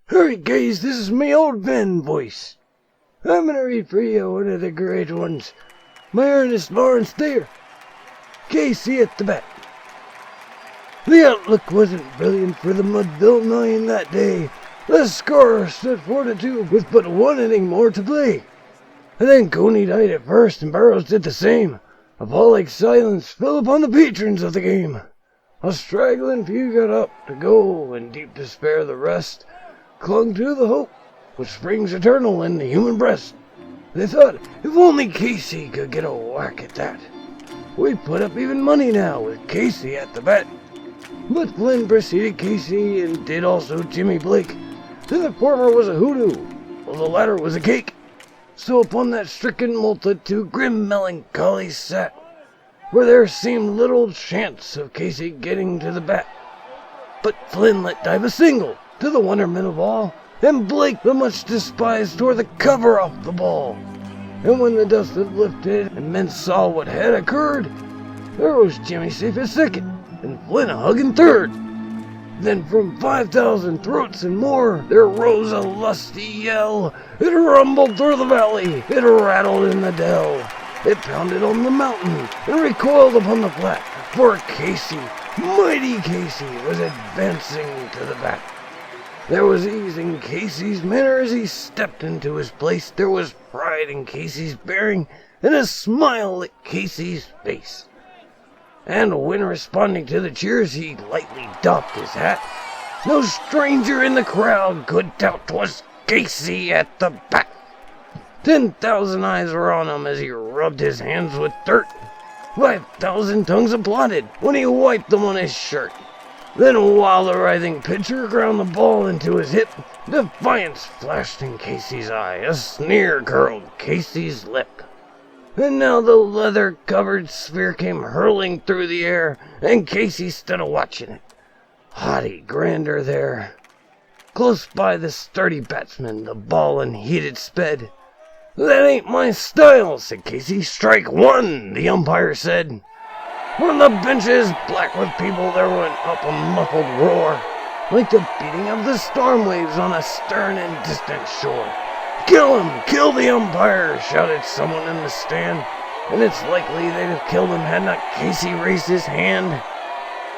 Hurry, guys, this is me old Van voice. I'm gonna read for you one of the great ones. My Ernest Thayer. Casey at the bat. The outlook wasn't brilliant for the Mudville Nine that day. The score stood 4-2 with but one inning more to play. And then Coney died at first and Burrows did the same. A ball-like silence fell upon the patrons of the game. A straggling few got up to go, in deep despair the rest clung to the hope which springs eternal in the human breast. They thought, if only Casey could get a whack at that. We put up even money now with Casey at the bat. But Flynn preceded Casey and did also Jimmy Blake. Then the former was a hoodoo, while the latter was a cake. So upon that stricken multitude grim melancholy sat, where there seemed little chance of Casey getting to the bat. But Flynn let dive a single, to the wonderment of all, and Blake, the much despised, tore the cover off the ball. And when the dust had lifted and men saw what had occurred, there was Jimmy safe at second, and Flynn a hugging third. Then from 5,000 throats and more, there rose a lusty yell. It rumbled through the valley, it rattled in the dell. It pounded on the mountain and recoiled upon the flat, for Casey, mighty Casey, was advancing to the bat. There was ease in Casey's manner as he stepped into his place. There was pride in Casey's bearing and a smile at Casey's face. And when responding to the cheers, he lightly doffed his hat. No stranger in the crowd could doubt 'twas Casey at the bat. 10,000 eyes were on him as he rubbed his hands with dirt. 5,000 tongues applauded when he wiped them on his shirt. Then while the writhing pitcher ground the ball into his hip, defiance flashed in Casey's eye, a sneer curled Casey's lip. And now the leather-covered sphere came hurling through the air, and Casey stood a-watching it. Haughty grandeur there. Close by the sturdy batsman, the ball unheeded sped. "That ain't my style," said Casey. "Strike one," the umpire said. From the benches, black with people, there went up a muffled roar, like the beating of the storm waves on a stern and distant shore. "Kill him! Kill the umpire!" shouted someone in the stand, and it's likely they'd have killed him had not Casey raised his hand.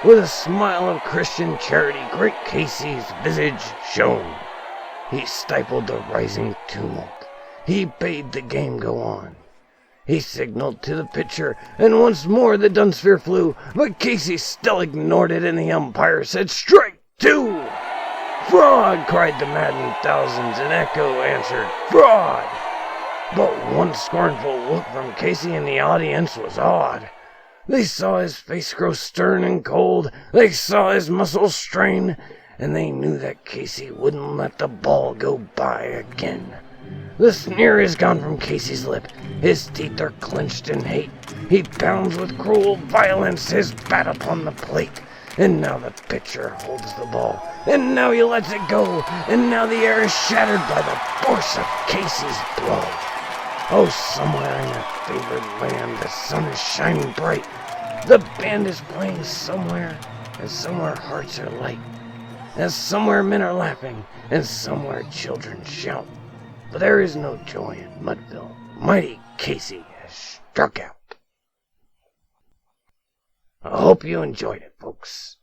With a smile of Christian charity, great Casey's visage shone. He stifled the rising tumult. He bade the game go on. He signaled to the pitcher, and once more the Dunsphere flew, but Casey still ignored it, and the umpire said, "Strike two!" "Fraud!" cried the maddened thousands, and echo answered, "Fraud!" But one scornful look from Casey in the audience was odd. They saw his face grow stern and cold, they saw his muscles strain, and they knew that Casey wouldn't let the ball go by again. The sneer is gone from Casey's lip, his teeth are clenched in hate. He pounds with cruel violence his bat upon the plate. And now the pitcher holds the ball, and now he lets it go, and now the air is shattered by the force of Casey's blow. Oh, somewhere in a favored land the sun is shining bright. The band is playing somewhere, and somewhere hearts are light. And somewhere men are laughing, and somewhere children shout. But there is no joy in Mudville. Mighty Casey has struck out. I hope you enjoyed it, folks.